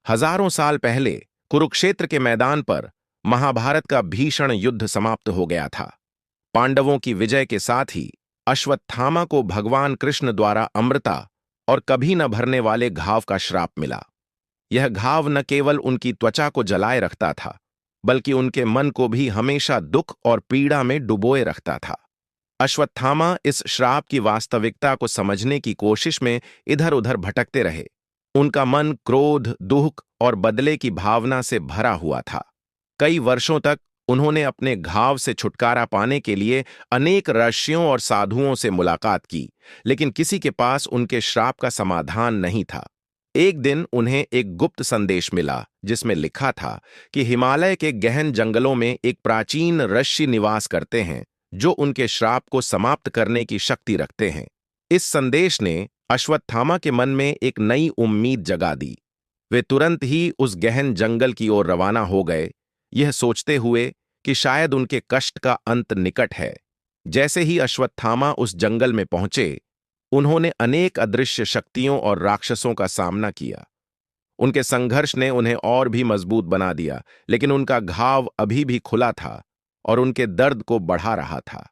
हजारों साल पहले कुरुक्षेत्र के मैदान पर महाभारत का भीषण युद्ध समाप्त हो गया था। पांडवों की विजय के साथ ही अश्वत्थामा को भगवान कृष्ण द्वारा अमृता और कभी न भरने वाले घाव का श्राप मिला। यह घाव न केवल उनकी त्वचा को जलाए रखता था, बल्कि उनके मन को भी हमेशा दुख और पीड़ा में डुबोए रखता था। अश्वत्थामा इस श्राप की वास्तविकता को समझने की कोशिश में इधर उधर भटकते रहे। उनका मन क्रोध, दुख और बदले की भावना से भरा हुआ था। कई वर्षों तक उन्होंने अपने घाव से छुटकारा पाने के लिए अनेक ऋषियों और साधुओं से मुलाकात की, लेकिन किसी के पास उनके श्राप का समाधान नहीं था। एक दिन उन्हें एक गुप्त संदेश मिला, जिसमें लिखा था कि हिमालय के गहन जंगलों में एक प्राचीन ऋषि निवास करते हैं, जो उनके श्राप को समाप्त करने की शक्ति रखते हैं। इस संदेश ने अश्वत्थामा के मन में एक नई उम्मीद जगा दी। वे तुरंत ही उस गहन जंगल की ओर रवाना हो गए, यह सोचते हुए कि शायद उनके कष्ट का अंत निकट है। जैसे ही अश्वत्थामा उस जंगल में पहुंचे, उन्होंने अनेक अदृश्य शक्तियों और राक्षसों का सामना किया। उनके संघर्ष ने उन्हें और भी मजबूत बना दिया, लेकिन उनका घाव अभी भी खुला था और उनके दर्द को बढ़ा रहा था।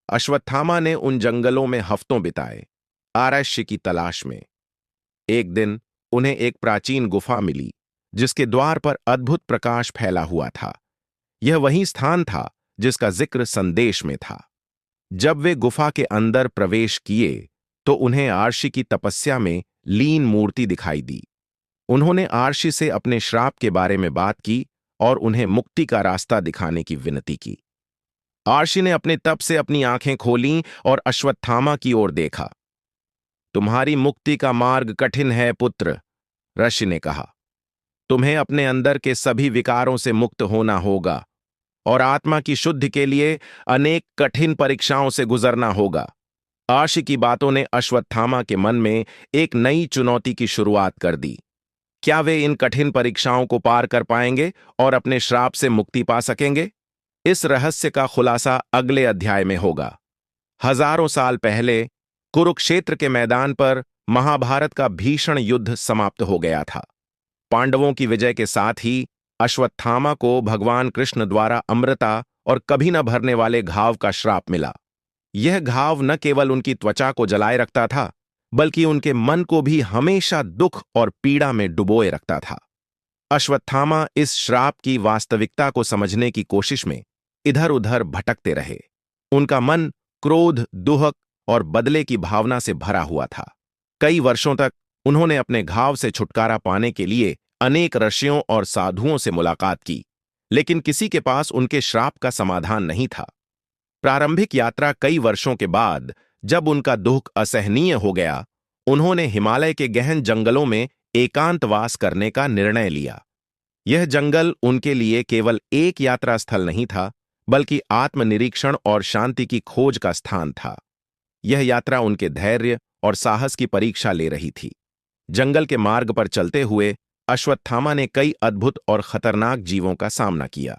अश्वत्थामा ने उन जंगलों में हफ्तों बिताए, आरष्य की तलाश में। एक दिन उन्हें एक प्राचीन गुफा मिली, जिसके द्वार पर अद्भुत प्रकाश फैला हुआ था। यह वही स्थान था जिसका जिक्र संदेश में था। जब वे गुफा के अंदर प्रवेश किए, तो उन्हें आर्षि की तपस्या में लीन मूर्ति दिखाई दी। उन्होंने आर्षि से अपने श्राप के बारे में बात की और उन्हें मुक्ति का रास्ता दिखाने की विनती की। आर्षि ने अपने तप से अपनी आंखें खोलीं और अश्वत्थामा की ओर देखा। तुम्हारी मुक्ति का मार्ग कठिन है पुत्र, ऋषि ने कहा। तुम्हें अपने अंदर के सभी विकारों से मुक्त होना होगा और आत्मा की शुद्धि के लिए अनेक कठिन परीक्षाओं से गुजरना होगा। आर्षि की बातों ने अश्वत्थामा के मन में एक नई चुनौती की शुरुआत कर दी। क्या वे इन कठिन परीक्षाओं को पार कर पाएंगे और अपने श्राप से मुक्ति पा सकेंगे? इस रहस्य का खुलासा अगले अध्याय में होगा। हजारों साल पहले कुरुक्षेत्र के मैदान पर महाभारत का भीषण युद्ध समाप्त हो गया था। पांडवों की विजय के साथ ही अश्वत्थामा को भगवान कृष्ण द्वारा अमृता और कभी न भरने वाले घाव का श्राप मिला। यह घाव न केवल उनकी त्वचा को जलाए रखता था, बल्कि उनके मन को भी हमेशा दुख और पीड़ा में डुबोए रखता था। अश्वत्थामा इस श्राप की वास्तविकता को समझने की कोशिश में इधर उधर भटकते रहे। उनका मन क्रोध, दुख और बदले की भावना से भरा हुआ था। कई वर्षों तक उन्होंने अपने घाव से छुटकारा पाने के लिए अनेक ऋषियों और साधुओं से मुलाकात की, लेकिन किसी के पास उनके श्राप का समाधान नहीं था। प्रारंभिक यात्रा कई वर्षों के बाद जब उनका दुख असहनीय हो गया, उन्होंने हिमालय के गहन जंगलों में एकांतवास करने का निर्णय लिया। यह जंगल उनके लिए केवल एक यात्रा स्थल नहीं था, बल्कि आत्मनिरीक्षण और शांति की खोज का स्थान था। यह यात्रा उनके धैर्य और साहस की परीक्षा ले रही थी। जंगल के मार्ग पर चलते हुए अश्वत्थामा ने कई अद्भुत और खतरनाक जीवों का सामना किया।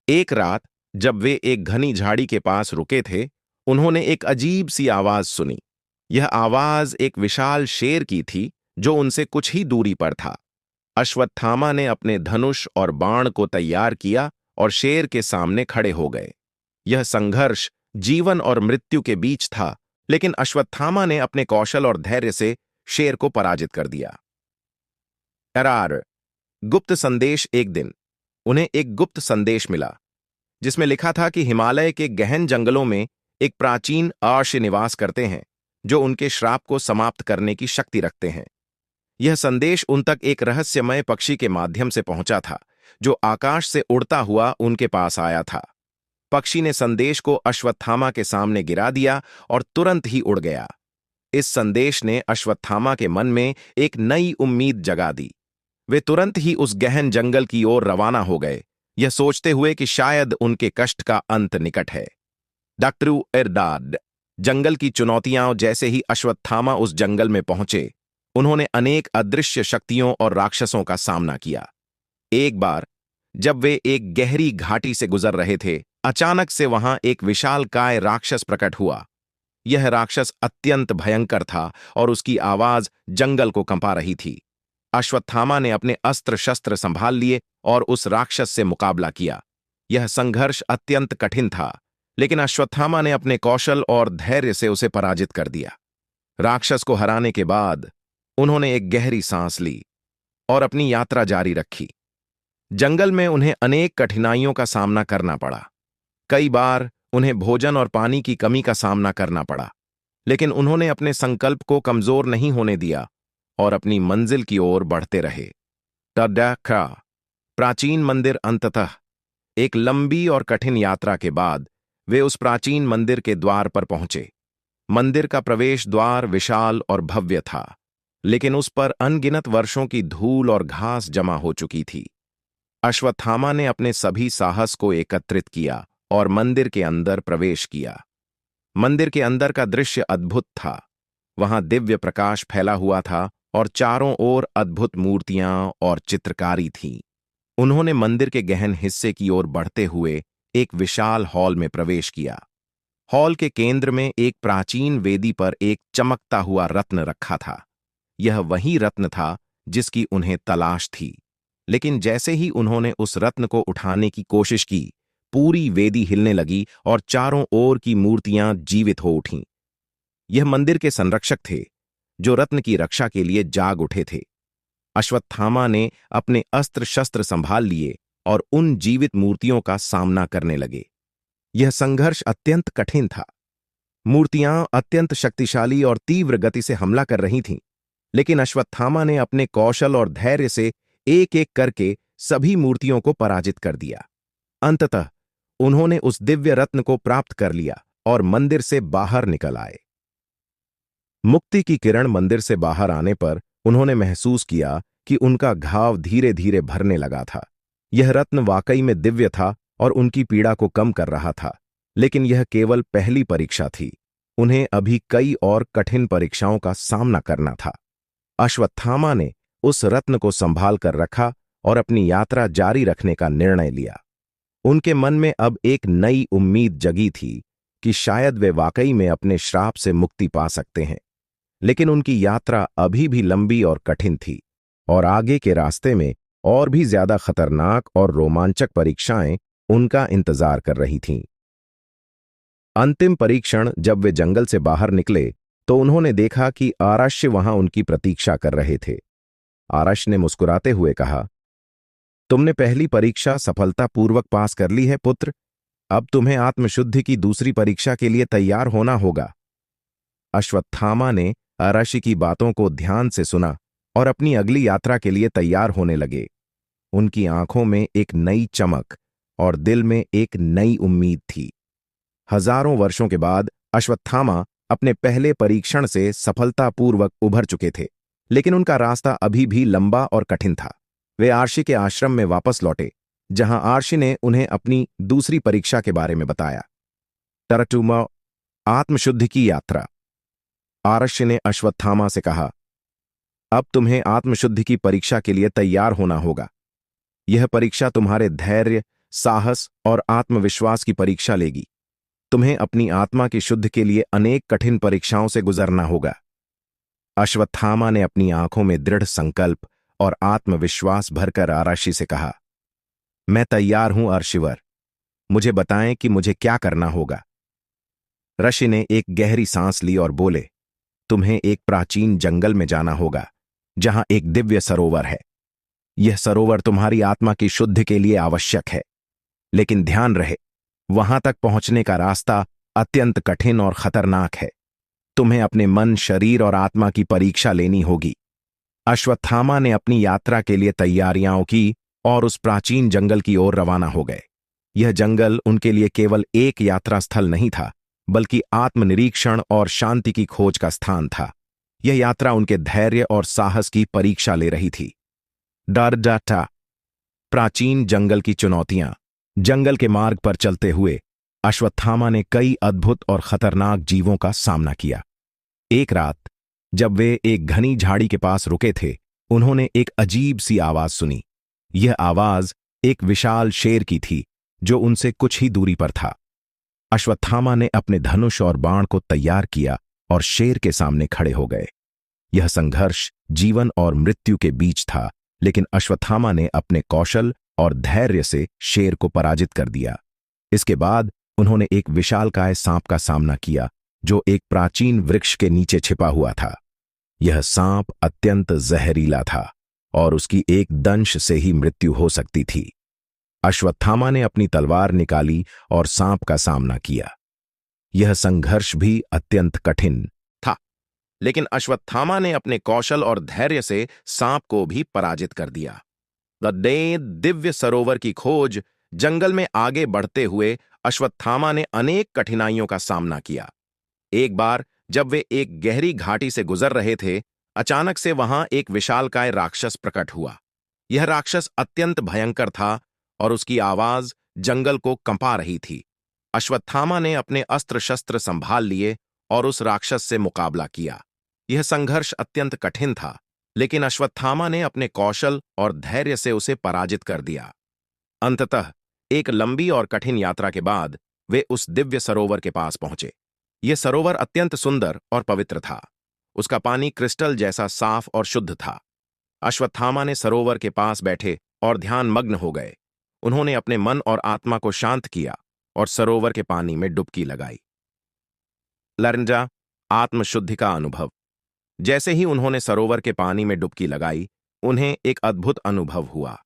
एक रात जब वे एक घनी झाड़ी के पास रुके थे, उन्होंने एक अजीब सी आवाज सुनी। यह आवाज एक विशाल शेर की थी, जो उनसे कुछ ही दूरी पर था। अश्वत्थामा ने अपने धनुष और बाण को तैयार किया और शेर के सामने खड़े हो गए। यह संघर्ष जीवन और मृत्यु के बीच था, लेकिन अश्वत्थामा ने अपने कौशल और धैर्य से शेर को पराजित कर दिया। गुप्त संदेश। एक दिन उन्हें एक गुप्त संदेश मिला, जिसमें लिखा था कि हिमालय के गहन जंगलों में एक प्राचीन आर्षि निवास करते हैं, जो उनके श्राप को समाप्त करने की शक्ति रखते हैं। यह संदेश उन तक एक रहस्यमय पक्षी के माध्यम से पहुंचा था, जो आकाश से उड़ता हुआ उनके पास आया था। पक्षी ने संदेश को अश्वत्थामा के सामने गिरा दिया और तुरंत ही उड़ गया। इस संदेश ने अश्वत्थामा के मन में एक नई उम्मीद जगा दी। वे तुरंत ही उस गहन जंगल की ओर रवाना हो गए, यह सोचते हुए कि शायद उनके कष्ट का अंत निकट है। डॉक्टर जंगल की चुनौतियां। जैसे ही अश्वत्थामा उस जंगल में पहुंचे, उन्होंने अनेक अदृश्य शक्तियों और राक्षसों का सामना किया। एक बार जब वे एक गहरी घाटी से गुजर रहे थे, अचानक से वहां एक विशालकाय राक्षस प्रकट हुआ। यह राक्षस अत्यंत भयंकर था और उसकी आवाज जंगल को कंपा रही थी। अश्वत्थामा ने अपने अस्त्र शस्त्र संभाल लिए और उस राक्षस से मुकाबला किया। यह संघर्ष अत्यंत कठिन था, लेकिन अश्वत्थामा ने अपने कौशल और धैर्य से उसे पराजित कर दिया। राक्षस को हराने के बाद उन्होंने एक गहरी सांस ली और अपनी यात्रा जारी रखी। जंगल में उन्हें अनेक कठिनाइयों का सामना करना पड़ा। कई बार उन्हें भोजन और पानी की कमी का सामना करना पड़ा, लेकिन उन्होंने अपने संकल्प को कमजोर नहीं होने दिया और अपनी मंजिल की ओर बढ़ते रहे। टड्डा प्राचीन मंदिर। अंततः एक लंबी और कठिन यात्रा के बाद वे उस प्राचीन मंदिर के द्वार पर पहुंचे। मंदिर का प्रवेश द्वार विशाल और भव्य था, लेकिन उस पर अनगिनत वर्षों की धूल और घास जमा हो चुकी थी। अश्वत्थामा ने अपने सभी साहस को एकत्रित किया और मंदिर के अंदर प्रवेश किया। मंदिर के अंदर का दृश्य अद्भुत था। वहां दिव्य प्रकाश फैला हुआ था और चारों ओर अद्भुत मूर्तियां और चित्रकारी थीं। उन्होंने मंदिर के गहन हिस्से की ओर बढ़ते हुए एक विशाल हॉल में प्रवेश किया। हॉल के केंद्र में एक प्राचीन वेदी पर एक चमकता हुआ रत्न रखा था। यह वही रत्न था जिसकी उन्हें तलाश थी, लेकिन जैसे ही उन्होंने उस रत्न को उठाने की कोशिश की, पूरी वेदी हिलने लगी और चारों ओर की मूर्तियां जीवित हो उठीं। यह मंदिर के संरक्षक थे, जो रत्न की रक्षा के लिए जाग उठे थे। अश्वत्थामा ने अपने अस्त्र शस्त्र संभाल लिए और उन जीवित मूर्तियों का सामना करने लगे। यह संघर्ष अत्यंत कठिन था। मूर्तियां अत्यंत शक्तिशाली और तीव्र गति से हमला कर रही थीं, लेकिन अश्वत्थामा ने अपने कौशल और धैर्य से एक एक करके सभी मूर्तियों को पराजित कर दिया। अंततः उन्होंने उस दिव्य रत्न को प्राप्त कर लिया और मंदिर से बाहर निकल आए। मुक्ति की किरण मंदिर से बाहर आने पर उन्होंने महसूस किया कि उनका घाव धीरे धीरे भरने लगा था। यह रत्न वाकई में दिव्य था और उनकी पीड़ा को कम कर रहा था, लेकिन यह केवल पहली परीक्षा थी। उन्हें अभी कई और कठिन परीक्षाओं का सामना करना था। अश्वत्थामा ने उस रत्न को संभाल कर रखा और अपनी यात्रा जारी रखने का निर्णय लिया। उनके मन में अब एक नई उम्मीद जगी थी कि शायद वे वाकई में अपने श्राप से मुक्ति पा सकते हैं। लेकिन उनकी यात्रा अभी भी लंबी और कठिन थी और आगे के रास्ते में और भी ज्यादा खतरनाक और रोमांचक परीक्षाएं उनका इंतजार कर रही थीं। अंतिम परीक्षण। जब वे जंगल से बाहर निकले तो उन्होंने देखा कि आरश्य वहां उनकी प्रतीक्षा कर रहे थे। आरश्य ने मुस्कुराते हुए कहा, तुमने पहली परीक्षा सफलतापूर्वक पास कर ली है पुत्र। अब तुम्हें आत्मशुद्धि की दूसरी परीक्षा के लिए तैयार होना होगा। अश्वत्थामा ने आरश्य की बातों को ध्यान से सुना और अपनी अगली यात्रा के लिए तैयार होने लगे। उनकी आंखों में एक नई चमक और दिल में एक नई उम्मीद थी। हजारों वर्षों के बाद अश्वत्थामा अपने पहले परीक्षण से सफलतापूर्वक उभर चुके थे, लेकिन उनका रास्ता अभी भी लंबा और कठिन था। वे आर्षि के आश्रम में वापस लौटे, जहां आर्षि ने उन्हें अपनी दूसरी परीक्षा के बारे में बताया। तरटुमा आत्मशुद्धि की यात्रा। आर्षि ने अश्वत्थामा से कहा, अब तुम्हें आत्मशुद्धि की परीक्षा के लिए तैयार होना होगा। यह परीक्षा तुम्हारे धैर्य, साहस और आत्मविश्वास की परीक्षा लेगी। तुम्हें अपनी आत्मा की शुद्ध के लिए अनेक कठिन परीक्षाओं से गुजरना होगा। अश्वत्थामा ने अपनी आंखों में दृढ़ संकल्प और आत्मविश्वास भरकर आरषि से कहा, मैं तैयार हूं अर्शिवर, मुझे बताएं कि मुझे क्या करना होगा। ऋषि ने एक गहरी सांस ली और बोले, तुम्हें एक प्राचीन जंगल में जाना होगा, जहां एक दिव्य सरोवर है। यह सरोवर तुम्हारी आत्मा की शुद्ध के लिए आवश्यक है, लेकिन ध्यान रहे, वहां तक पहुंचने का रास्ता अत्यंत कठिन और खतरनाक है। तुम्हें अपने मन, शरीर और आत्मा की परीक्षा लेनी होगी। अश्वत्थामा ने अपनी यात्रा के लिए तैयारियां की और उस प्राचीन जंगल की ओर रवाना हो गए। यह जंगल उनके लिए केवल एक यात्रा स्थल नहीं था, बल्कि आत्मनिरीक्षण और शांति की खोज का स्थान था। यह यात्रा उनके धैर्य और साहस की परीक्षा ले रही थी। डाटा प्राचीन जंगल की चुनौतियां। जंगल के मार्ग पर चलते हुए अश्वत्थामा ने कई अद्भुत और खतरनाक जीवों का सामना किया। एक रात जब वे एक घनी झाड़ी के पास रुके थे, उन्होंने एक अजीब सी आवाज सुनी। यह आवाज एक विशाल शेर की थी, जो उनसे कुछ ही दूरी पर था। अश्वत्थामा ने अपने धनुष और बाण को तैयार किया और शेर के सामने खड़े हो गए। यह संघर्ष जीवन और मृत्यु के बीच था, लेकिन अश्वत्थामा ने अपने कौशल और धैर्य से शेर को पराजित कर दिया। इसके बाद उन्होंने एक विशालकाय सांप का सामना किया, जो एक प्राचीन वृक्ष के नीचे छिपा हुआ था। यह सांप अत्यंत जहरीला था और उसकी एक दंश से ही मृत्यु हो सकती थी। अश्वत्थामा ने अपनी तलवार निकाली और सांप का सामना किया। यह संघर्ष भी अत्यंत कठिन था, लेकिन अश्वत्थामा ने अपने कौशल और धैर्य से सांप को भी पराजित कर दिया। दिव्य सरोवर की खोज। जंगल में आगे बढ़ते हुए अश्वत्थामा ने अनेक कठिनाइयों का सामना किया। एक बार जब वे एक गहरी घाटी से गुजर रहे थे, अचानक से वहां एक विशालकाय राक्षस प्रकट हुआ। यह राक्षस अत्यंत भयंकर था और उसकी आवाज जंगल को कंपा रही थी। अश्वत्थामा ने अपने अस्त्र शस्त्र संभाल लिए और उस राक्षस से मुकाबला किया। यह संघर्ष अत्यंत कठिन था, लेकिन अश्वत्थामा ने अपने कौशल और धैर्य से उसे पराजित कर दिया। अंततः एक लंबी और कठिन यात्रा के बाद वे उस दिव्य सरोवर के पास पहुंचे। यह सरोवर अत्यंत सुंदर और पवित्र था। उसका पानी क्रिस्टल जैसा साफ और शुद्ध था। अश्वत्थामा ने सरोवर के पास बैठे और ध्यान मग्न हो गए। उन्होंने अपने मन और आत्मा को शांत किया और सरोवर के पानी में डुबकी लगाई। लरंजा, आत्मशुद्धि का अनुभव। जैसे ही उन्होंने सरोवर के पानी में डुबकी लगाई, उन्हें एक अद्भुत अनुभव हुआ।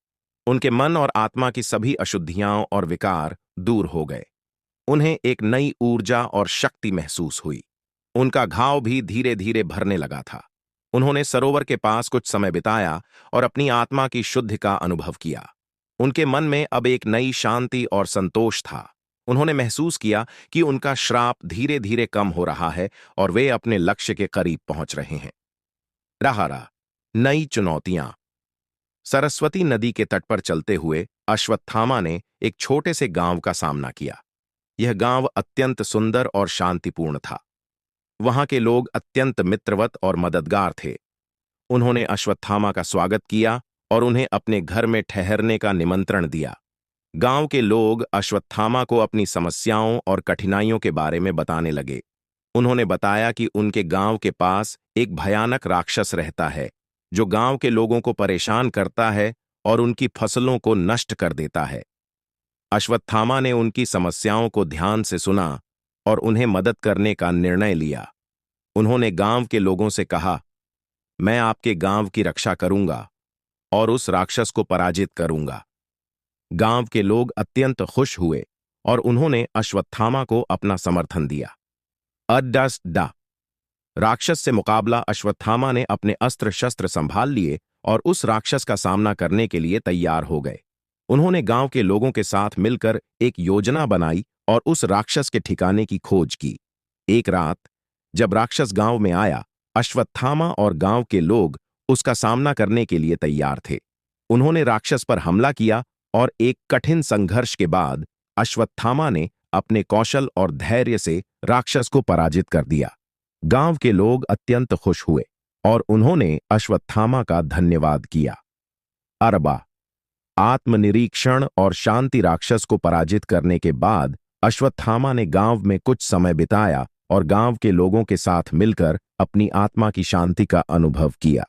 उनके मन और आत्मा की सभी अशुद्धियां और विकार दूर हो गए। उन्हें एक नई ऊर्जा और शक्ति महसूस हुई। उनका घाव भी धीरे धीरे भरने लगा था। उन्होंने सरोवर के पास कुछ समय बिताया और अपनी आत्मा की शुद्धि का अनुभव किया। उनके मन में अब एक नई शांति और संतोष था। उन्होंने महसूस किया कि उनका श्राप धीरे धीरे कम हो रहा है और वे अपने लक्ष्य के करीब पहुंच रहे हैं। रहा नई चुनौतियां। सरस्वती नदी के तट पर चलते हुए अश्वत्थामा ने एक छोटे से गांव का सामना किया। यह गांव अत्यंत सुंदर और शांतिपूर्ण था। वहां के लोग अत्यंत मित्रवत और मददगार थे। उन्होंने अश्वत्थामा का स्वागत किया और उन्हें अपने घर में ठहरने का निमंत्रण दिया। गांव के लोग अश्वत्थामा को अपनी समस्याओं और कठिनाइयों के बारे में बताने लगे। उन्होंने बताया कि उनके गांव के पास एक भयानक राक्षस रहता है, जो गांव के लोगों को परेशान करता है और उनकी फसलों को नष्ट कर देता है। अश्वत्थामा ने उनकी समस्याओं को ध्यान से सुना और उन्हें मदद करने का निर्णय लिया। उन्होंने गांव के लोगों से कहा, मैं आपके गांव की रक्षा करूंगा और उस राक्षस को पराजित करूंगा। गांव के लोग अत्यंत खुश हुए और उन्होंने अश्वत्थामा को अपना समर्थन दिया। अड्डा राक्षस से मुकाबला। अश्वत्थामा ने अपने अस्त्र शस्त्र संभाल लिए और उस राक्षस का सामना करने के लिए तैयार हो गए। उन्होंने गांव के लोगों के साथ मिलकर एक योजना बनाई और उस राक्षस के ठिकाने की खोज की। एक रात जब राक्षस गांव में आया, अश्वत्थामा और गांव के लोग उसका सामना करने के लिए तैयार थे। उन्होंने राक्षस पर हमला किया और एक कठिन संघर्ष के बाद अश्वत्थामा ने अपने कौशल और धैर्य से राक्षस को पराजित कर दिया। गांव के लोग अत्यंत खुश हुए और उन्होंने अश्वत्थामा का धन्यवाद किया। अरबा, आत्मनिरीक्षण और शांति। राक्षस को पराजित करने के बाद अश्वत्थामा ने गांव में कुछ समय बिताया और गांव के लोगों के साथ मिलकर अपनी आत्मा की शांति का अनुभव किया।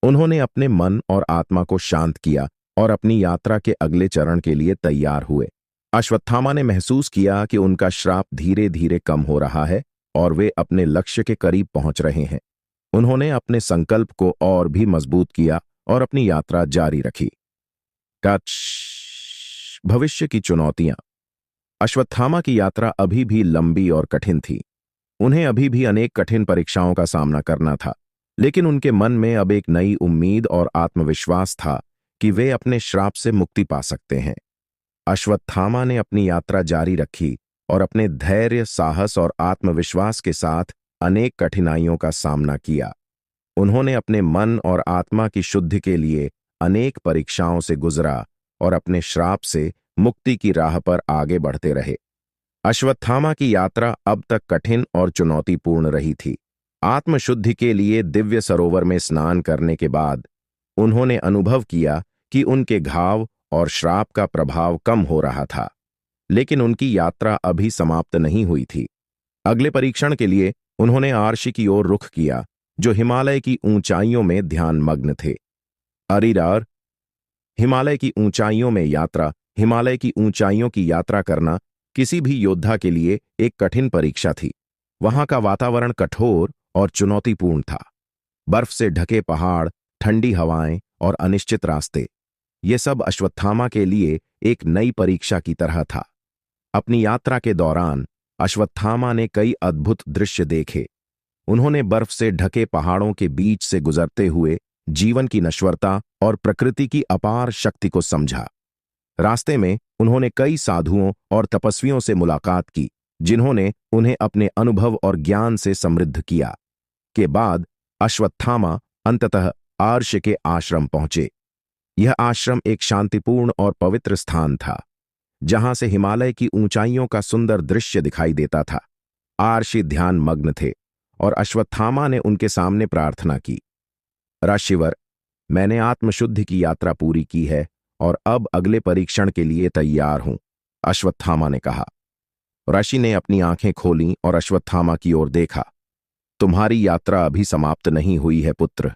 उन्होंने अपने मन और आत्मा को शांत किया और अपनी यात्रा के अगले चरण के लिए तैयार हुए। अश्वत्थामा ने महसूस किया कि उनका श्राप धीरे धीरे कम हो रहा है और वे अपने लक्ष्य के करीब पहुंच रहे हैं। उन्होंने अपने संकल्प को और भी मजबूत किया और अपनी यात्रा जारी रखी। भविष्य की चुनौतियां। अश्वत्थामा की यात्रा अभी भी लंबी और कठिन थी। उन्हें अभी भी अनेक कठिन परीक्षाओं का सामना करना था, लेकिन उनके मन में अब एक नई उम्मीद और आत्मविश्वास था कि वे अपने श्राप से मुक्ति पा सकते हैं। अश्वत्थामा ने अपनी यात्रा जारी रखी और अपने धैर्य, साहस और आत्मविश्वास के साथ अनेक कठिनाइयों का सामना किया। उन्होंने अपने मन और आत्मा की शुद्धि के लिए अनेक परीक्षाओं से गुजरा और अपने श्राप से मुक्ति की राह पर आगे बढ़ते रहे। अश्वत्थामा की यात्रा अब तक कठिन और चुनौतीपूर्ण रही थी। आत्मशुद्धि के लिए दिव्य सरोवर में स्नान करने के बाद उन्होंने अनुभव किया कि उनके घाव और श्राप का प्रभाव कम हो रहा था, लेकिन उनकी यात्रा अभी समाप्त नहीं हुई थी। अगले परीक्षण के लिए उन्होंने आर्षि की ओर रुख किया, जो हिमालय की ऊंचाइयों में ध्यानमग्न थे। अरीरार, हिमालय की ऊंचाइयों में यात्रा। हिमालय की ऊंचाइयों की यात्रा करना किसी भी योद्धा के लिए एक कठिन परीक्षा थी। वहां का वातावरण कठोर और चुनौतीपूर्ण था। बर्फ से ढके पहाड़, ठंडी हवाएं और अनिश्चित रास्ते, ये सब अश्वत्थामा के लिए एक नई परीक्षा की तरह था। अपनी यात्रा के दौरान अश्वत्थामा ने कई अद्भुत दृश्य देखे। उन्होंने बर्फ से ढके पहाड़ों के बीच से गुजरते हुए जीवन की नश्वरता और प्रकृति की अपार शक्ति को समझा। रास्ते में उन्होंने कई साधुओं और तपस्वियों से मुलाकात की, जिन्होंने उन्हें अपने अनुभव और ज्ञान से समृद्ध किया। के बाद अश्वत्थामा अंततः आर्ष के आश्रम पहुंचे। यह आश्रम एक शांतिपूर्ण और पवित्र स्थान था, जहां से हिमालय की ऊंचाइयों का सुंदर दृश्य दिखाई देता था। आर्षि ध्यान मग्न थे और अश्वत्थामा ने उनके सामने प्रार्थना की। ऋषिवर, मैंने आत्मशुद्धि की यात्रा पूरी की है और अब अगले परीक्षण के लिए तैयार हूं, अश्वत्थामा ने कहा। ऋषि ने अपनी आंखें खोलीं और अश्वत्थामा की ओर देखा। तुम्हारी यात्रा अभी समाप्त नहीं हुई है पुत्र,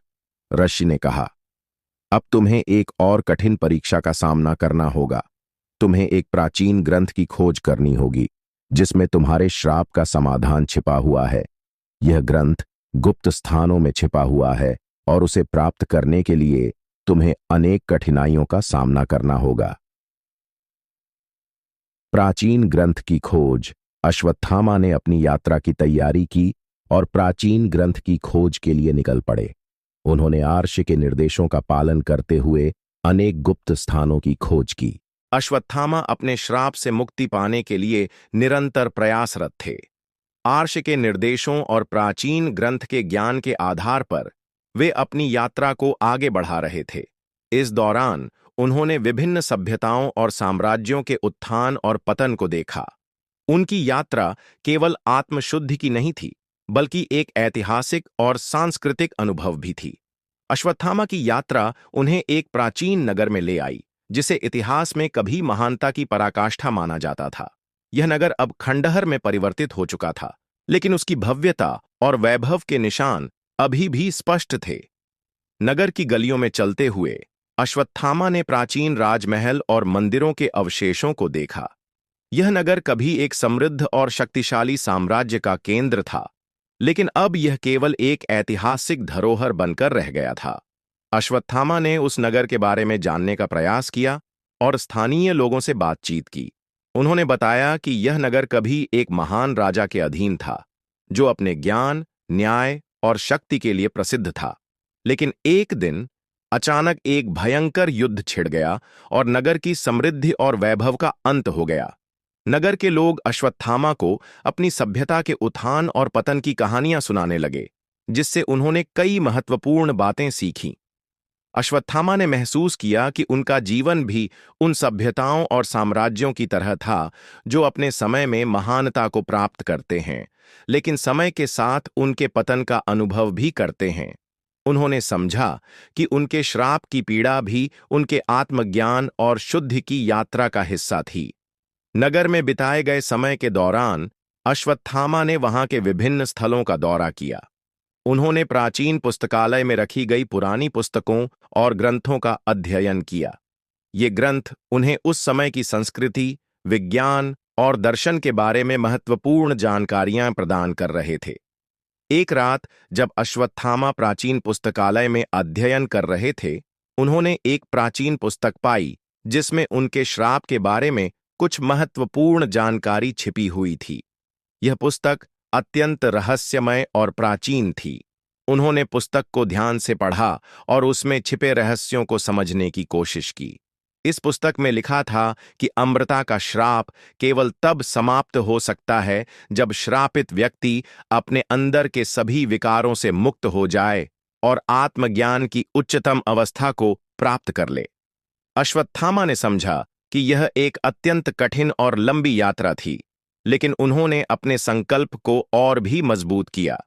ऋषि ने कहा। अब तुम्हें एक और कठिन परीक्षा का सामना करना होगा। तुम्हें एक प्राचीन ग्रंथ की खोज करनी होगी, जिसमें तुम्हारे श्राप का समाधान छिपा हुआ है। यह ग्रंथ गुप्त स्थानों में छिपा हुआ है और उसे प्राप्त करने के लिए तुम्हें अनेक कठिनाइयों का सामना करना होगा। प्राचीन ग्रंथ की खोज। अश्वत्थामा ने अपनी यात्रा की तैयारी की और प्राचीन ग्रंथ की खोज के लिए निकल पड़े। उन्होंने आर्ष के निर्देशों का पालन करते हुए अनेक गुप्त स्थानों की खोज की। अश्वत्थामा अपने श्राप से मुक्ति पाने के लिए निरंतर प्रयासरत थे। आर्ष के निर्देशों और प्राचीन ग्रंथ के ज्ञान के आधार पर वे अपनी यात्रा को आगे बढ़ा रहे थे। इस दौरान उन्होंने विभिन्न सभ्यताओं और साम्राज्यों के उत्थान और पतन को देखा। उनकी यात्रा केवल आत्मशुद्धि की नहीं थी, बल्कि एक ऐतिहासिक और सांस्कृतिक अनुभव भी थी। अश्वत्थामा की यात्रा उन्हें एक प्राचीन नगर में ले आई, जिसे इतिहास में कभी महानता की पराकाष्ठा माना जाता था। यह नगर अब खंडहर में परिवर्तित हो चुका था, लेकिन उसकी भव्यता और वैभव के निशान अभी भी स्पष्ट थे। नगर की गलियों में चलते हुए अश्वत्थामा ने प्राचीन राजमहल और मंदिरों के अवशेषों को देखा। यह नगर कभी एक समृद्ध और शक्तिशाली साम्राज्य का केंद्र था, लेकिन अब यह केवल एक ऐतिहासिक धरोहर बनकर रह गया था। अश्वत्थामा ने उस नगर के बारे में जानने का प्रयास किया और स्थानीय लोगों से बातचीत की। उन्होंने बताया कि यह नगर कभी एक महान राजा के अधीन था, जो अपने ज्ञान, न्याय और शक्ति के लिए प्रसिद्ध था। लेकिन एक दिन अचानक एक भयंकर युद्ध छिड़ गया और नगर की समृद्धि और वैभव का अंत हो गया। नगर के लोग अश्वत्थामा को अपनी सभ्यता के उत्थान और पतन की कहानियां सुनाने लगे, जिससे उन्होंने कई महत्वपूर्ण बातें सीखीं। अश्वत्थामा ने महसूस किया कि उनका जीवन भी उन सभ्यताओं और साम्राज्यों की तरह था, जो अपने समय में महानता को प्राप्त करते हैं, लेकिन समय के साथ उनके पतन का अनुभव भी करते हैं। उन्होंने समझा कि उनके श्राप की पीड़ा भी उनके आत्मज्ञान और शुद्धि की यात्रा का हिस्सा थी। नगर में बिताए गए समय के दौरान अश्वत्थामा ने वहां के विभिन्न स्थलों का दौरा किया। उन्होंने प्राचीन पुस्तकालय में रखी गई पुरानी पुस्तकों और ग्रंथों का अध्ययन किया। ये ग्रंथ उन्हें उस समय की संस्कृति, विज्ञान और दर्शन के बारे में महत्वपूर्ण जानकारियां प्रदान कर रहे थे। एक रात जब अश्वत्थामा प्राचीन पुस्तकालय में अध्ययन कर रहे थे, उन्होंने एक प्राचीन पुस्तक पाई, जिसमें उनके श्राप के बारे में कुछ महत्वपूर्ण जानकारी छिपी हुई थी। यह पुस्तक अत्यंत रहस्यमय और प्राचीन थी। उन्होंने पुस्तक को ध्यान से पढ़ा और उसमें छिपे रहस्यों को समझने की कोशिश की। इस पुस्तक में लिखा था कि अमृता का श्राप केवल तब समाप्त हो सकता है जब श्रापित व्यक्ति अपने अंदर के सभी विकारों से मुक्त हो जाए और आत्मज्ञान की उच्चतम अवस्था को प्राप्त कर ले। अश्वत्थामा ने समझा कि यह एक अत्यंत कठिन और लंबी यात्रा थी, लेकिन उन्होंने अपने संकल्प को और भी मजबूत किया।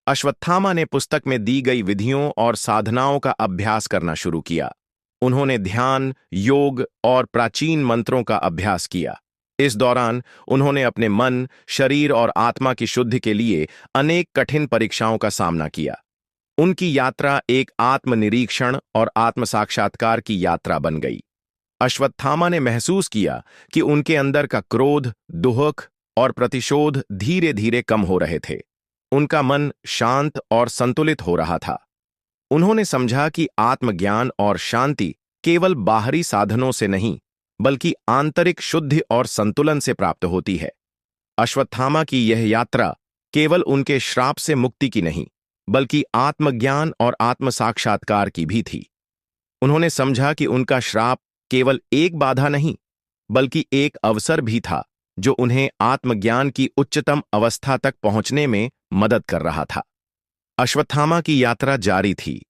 अश्वत्थामा ने पुस्तक में दी गई विधियों और साधनाओं का अभ्यास करना शुरू किया। उन्होंने ध्यान, योग और प्राचीन मंत्रों का अभ्यास किया। इस दौरान उन्होंने अपने मन, शरीर और आत्मा की शुद्धि के लिए अनेक कठिन परीक्षाओं का सामना किया। उनकी यात्रा एक आत्मनिरीक्षण और आत्म साक्षात्कार की यात्रा बन गई। अश्वत्थामा ने महसूस किया कि उनके अंदर का क्रोध, दुख और प्रतिशोध धीरे धीरे कम हो रहे थे। उनका मन शांत और संतुलित हो रहा था। उन्होंने समझा कि आत्मज्ञान और शांति केवल बाहरी साधनों से नहीं, बल्कि आंतरिक शुद्धि और संतुलन से प्राप्त होती है। अश्वत्थामा की यह यात्रा केवल उनके श्राप से मुक्ति की नहीं, बल्कि आत्मज्ञान और आत्म साक्षात्कार की भी थी। उन्होंने समझा कि उनका श्राप केवल एक बाधा नहीं, बल्कि एक अवसर भी था जो उन्हें आत्मज्ञान की उच्चतम अवस्था तक पहुंचने में मदद कर रहा था। अश्वत्थामा की यात्रा जारी थी।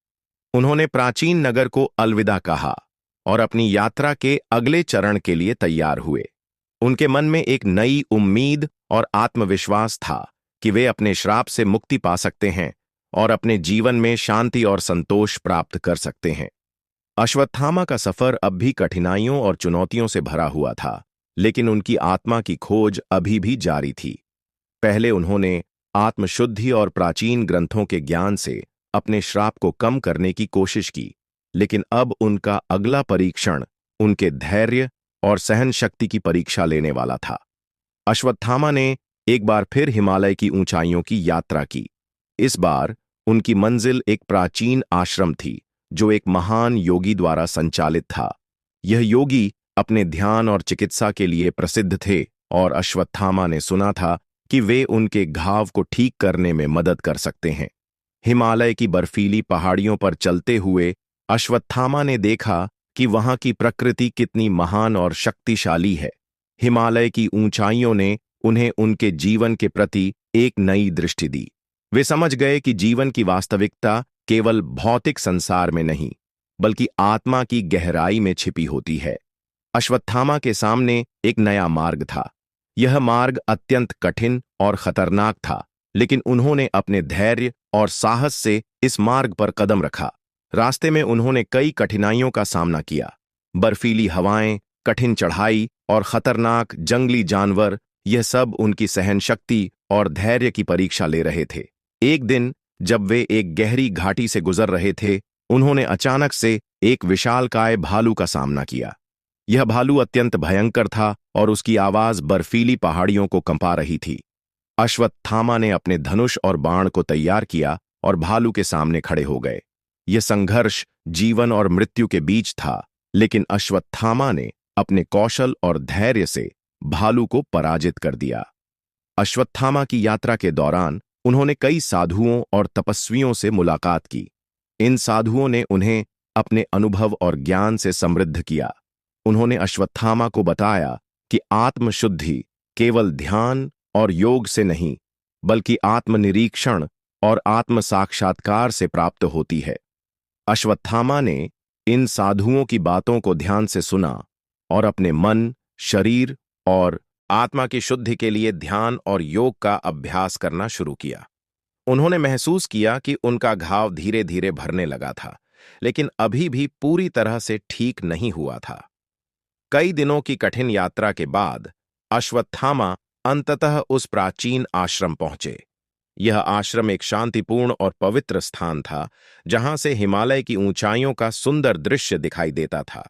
उन्होंने प्राचीन नगर को अलविदा कहा और अपनी यात्रा के अगले चरण के लिए तैयार हुए। उनके मन में एक नई उम्मीद और आत्मविश्वास था कि वे अपने श्राप से मुक्ति पा सकते हैं और अपने जीवन में शांति और संतोष प्राप्त कर सकते हैं। अश्वत्थामा का सफर अब भी कठिनाइयों और चुनौतियों से भरा हुआ था, लेकिन उनकी आत्मा की खोज अभी भी जारी थी। पहले उन्होंने आत्मशुद्धि और प्राचीन ग्रंथों के ज्ञान से अपने श्राप को कम करने की कोशिश की, लेकिन अब उनका अगला परीक्षण उनके धैर्य और सहन शक्ति की परीक्षा लेने वाला था। अश्वत्थामा ने एक बार फिर हिमालय की ऊंचाइयों की यात्रा की। इस बार उनकी मंजिल एक प्राचीन आश्रम थी जो एक महान योगी द्वारा संचालित था। यह योगी अपने ध्यान और चिकित्सा के लिए प्रसिद्ध थे और अश्वत्थामा ने सुना था कि वे उनके घाव को ठीक करने में मदद कर सकते हैं। हिमालय की बर्फीली पहाड़ियों पर चलते हुए अश्वत्थामा ने देखा कि वहां की प्रकृति कितनी महान और शक्तिशाली है। हिमालय की ऊंचाइयों ने उन्हें उनके जीवन के प्रति एक नई दृष्टि दी। वे समझ गए कि जीवन की वास्तविकता केवल भौतिक संसार में नहीं, बल्कि आत्मा की गहराई में छिपी होती है। अश्वत्थामा के सामने एक नया मार्ग था। यह मार्ग अत्यंत कठिन और खतरनाक था, लेकिन उन्होंने अपने धैर्य और साहस से इस मार्ग पर कदम रखा। रास्ते में उन्होंने कई कठिनाइयों का सामना किया। बर्फीली हवाएं, कठिन चढ़ाई और खतरनाक जंगली जानवर, यह सब उनकी सहन शक्ति और धैर्य की परीक्षा ले रहे थे। एक दिन जब वे एक गहरी घाटी से गुजर रहे थे, उन्होंने अचानक से एक विशालकाय भालू का सामना किया। यह भालू अत्यंत भयंकर था और उसकी आवाज बर्फीली पहाड़ियों को कंपा रही थी। अश्वत्थामा ने अपने धनुष और बाण को तैयार किया और भालू के सामने खड़े हो गए। यह संघर्ष जीवन और मृत्यु के बीच था, लेकिन अश्वत्थामा ने अपने कौशल और धैर्य से भालू को पराजित कर दिया। अश्वत्थामा की यात्रा के दौरान उन्होंने कई साधुओं और तपस्वियों से मुलाकात की। इन साधुओं ने उन्हें अपने अनुभव और ज्ञान से समृद्ध किया। उन्होंने अश्वत्थामा को बताया कि आत्मशुद्धि केवल ध्यान और योग से नहीं, बल्कि आत्मनिरीक्षण और आत्म साक्षात्कार से प्राप्त होती है। अश्वत्थामा ने इन साधुओं की बातों को ध्यान से सुना और अपने मन, शरीर और आत्मा की शुद्धि के लिए ध्यान और योग का अभ्यास करना शुरू किया। उन्होंने महसूस किया कि उनका घाव धीरे धीरे भरने लगा था, लेकिन अभी भी पूरी तरह से ठीक नहीं हुआ था। कई दिनों की कठिन यात्रा के बाद अश्वत्थामा अंततः उस प्राचीन आश्रम पहुंचे। यह आश्रम एक शांतिपूर्ण और पवित्र स्थान था, जहां से हिमालय की ऊंचाइयों का सुंदर दृश्य दिखाई देता था।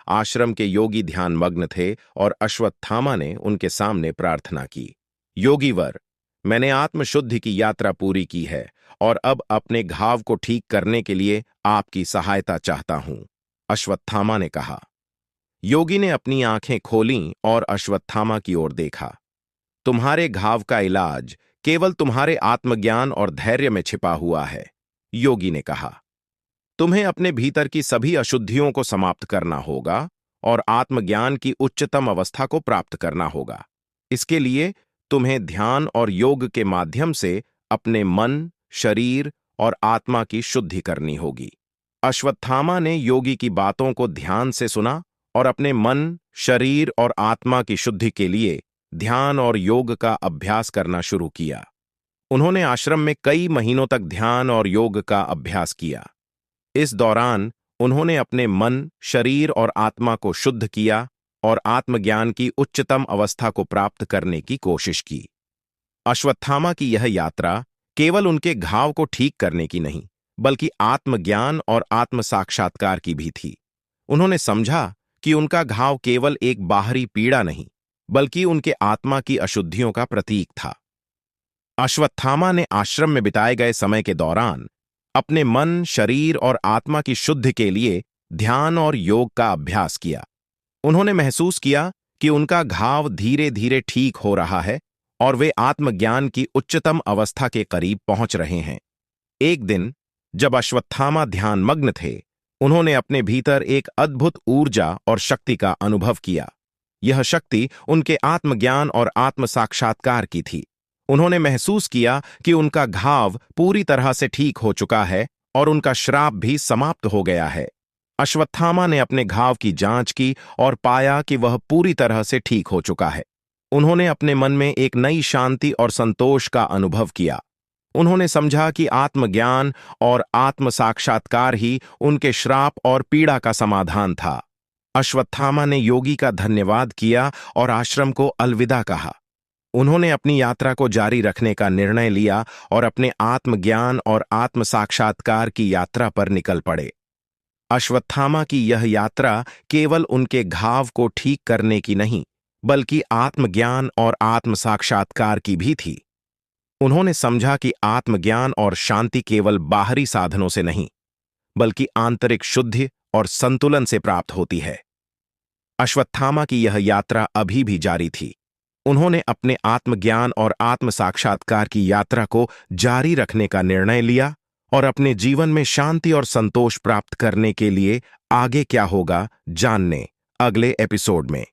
आश्रम के योगी ध्यानमग्न थे और अश्वत्थामा ने उनके सामने प्रार्थना की, योगीवर, मैंने आत्मशुद्धि की यात्रा पूरी की है और अब अपने घाव को ठीक करने के लिए आपकी सहायता चाहता हूं। अश्वत्थामा ने कहा। योगी ने अपनी आंखें खोलीं और अश्वत्थामा की ओर देखा। तुम्हारे घाव का इलाज केवल तुम्हारे आत्मज्ञान और धैर्य में छिपा हुआ है, योगी ने कहा। तुम्हें अपने भीतर की सभी अशुद्धियों को समाप्त करना होगा और आत्मज्ञान की उच्चतम अवस्था को प्राप्त करना होगा। इसके लिए तुम्हें ध्यान और योग के माध्यम से अपने मन, शरीर और आत्मा की शुद्धि करनी होगी। अश्वत्थामा ने योगी की बातों को ध्यान से सुना और अपने मन, शरीर और आत्मा की शुद्धि के लिए ध्यान और योग का अभ्यास करना शुरू किया। उन्होंने आश्रम में कई महीनों तक ध्यान और योग का अभ्यास किया। इस दौरान उन्होंने अपने मन, शरीर और आत्मा को शुद्ध किया और आत्मज्ञान की उच्चतम अवस्था को प्राप्त करने की कोशिश की। अश्वत्थामा की यह यात्रा केवल उनके घाव को ठीक करने की नहीं, बल्कि आत्मज्ञान और आत्म साक्षात्कार की भी थी। उन्होंने समझा कि उनका घाव केवल एक बाहरी पीड़ा नहीं, बल्कि उनके आत्मा की अशुद्धियों का प्रतीक था। अश्वत्थामा ने आश्रम में बिताए गए समय के दौरान अपने मन, शरीर और आत्मा की शुद्धि के लिए ध्यान और योग का अभ्यास किया। उन्होंने महसूस किया कि उनका घाव धीरे धीरे ठीक हो रहा है और वे आत्मज्ञान की उच्चतम अवस्था के करीब पहुंच रहे हैं। एक दिन जब अश्वत्थामा ध्यानमग्न थे, उन्होंने अपने भीतर एक अद्भुत ऊर्जा और शक्ति का अनुभव किया। यह शक्ति उनके आत्मज्ञान और आत्म साक्षात्कार की थी। उन्होंने महसूस किया कि उनका घाव पूरी तरह से ठीक हो चुका है और उनका श्राप भी समाप्त हो गया है। अश्वत्थामा ने अपने घाव की जांच की और पाया कि वह पूरी तरह से ठीक हो चुका है। उन्होंने अपने मन में एक नई शांति और संतोष का अनुभव किया। उन्होंने समझा कि आत्मज्ञान और आत्म साक्षात्कार ही उनके श्राप और पीड़ा का समाधान था। अश्वत्थामा ने योगी का धन्यवाद किया और आश्रम को अलविदा कहा। उन्होंने अपनी यात्रा को जारी रखने का निर्णय लिया और अपने आत्मज्ञान और आत्म साक्षात्कार की यात्रा पर निकल पड़े। अश्वत्थामा की यह यात्रा केवल उनके घाव को ठीक करने की नहीं, बल्कि आत्मज्ञान और आत्म साक्षात्कार की भी थी। उन्होंने समझा कि आत्मज्ञान और शांति केवल बाहरी साधनों से नहीं, बल्कि आंतरिक शुद्धि और संतुलन से प्राप्त होती है। अश्वत्थामा की यह यात्रा अभी भी जारी थी। उन्होंने अपने आत्मज्ञान और आत्म साक्षात्कार की यात्रा को जारी रखने का निर्णय लिया और अपने जीवन में शांति और संतोष प्राप्त करने के लिए आगे क्या होगा जानने अगले एपिसोड में।